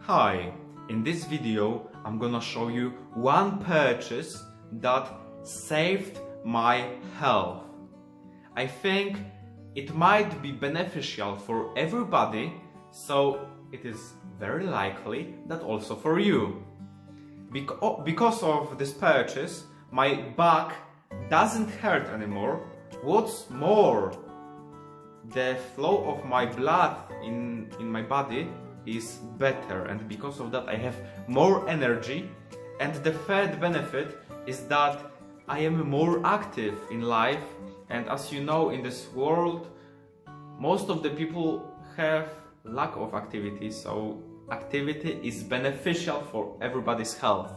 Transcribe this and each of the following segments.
Hi, in this video I'm gonna show you one purchase that saved my health. I think it might be beneficial for everybody, so it is very likely that also for you. Because of this purchase, my back doesn't hurt anymore. What's more, the flow of my blood in my body is better, and because of that I have more energy. And the third benefit is that I am more active in life, and as you know, in this world most of the people have lack of activity, so activity is beneficial for everybody's health.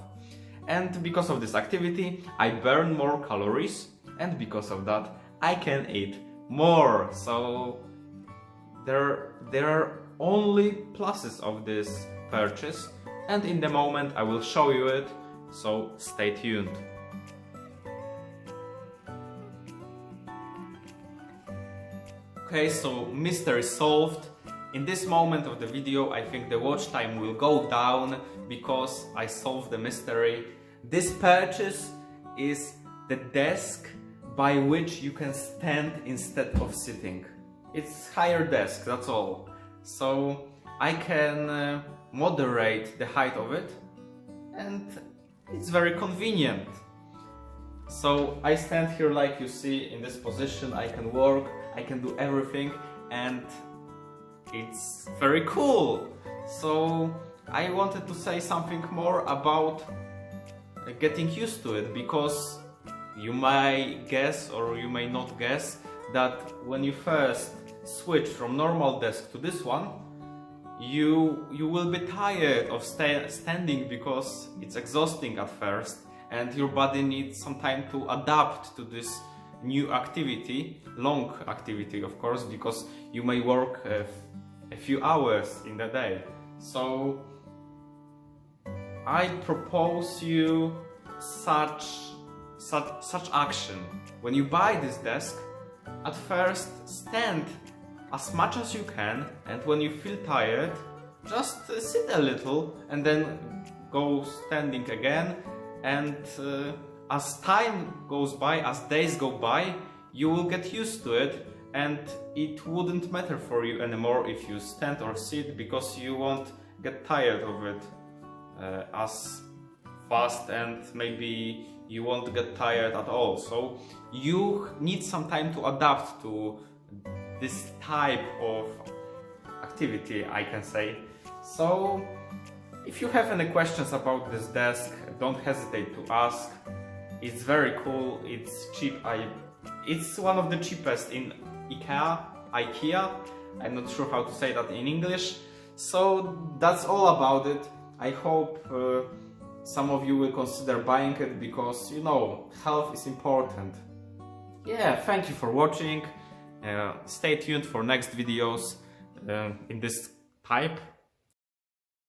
And because of this activity I burn more calories, and because of that I can eat more. So there are only pluses of this purchase, and in the moment I will show you it, so stay tuned. Okay, so mystery solved. In this moment of the video I think the watch time will go down because I solved the mystery. This purchase is the desk by which you can stand instead of sitting. It's higher desk, that's all. So I can moderate the height of it, and it's very convenient. So I stand here like you see in this position, I can work, I can do everything, and it's very cool. So I wanted to say something more about getting used to it, because you may guess or you may not guess that when you first switch from normal desk to this one, you will be tired of standing because it's exhausting at first, and your body needs some time to adapt to this new activity, long activity of course, because you may work a few hours in the day. So I propose you such action. When you buy this desk, at first stand as much as you can, and when you feel tired, just sit a little and then go standing again. And as time goes by, as days go by, you will get used to it, and it wouldn't matter for you anymore if you stand or sit, because you won't get tired of it as fast, and maybe you won't get tired at all. So you need some time to adapt to this type of activity, I can say. So if you have any questions about this desk, don't hesitate to ask. It's very cool, it's cheap. It's one of the cheapest in IKEA. I'm not sure how to say that in English. So that's all about it. I hope some of you will consider buying it, because you know, health is important. Yeah, thank you for watching. Stay tuned for next videos in this type.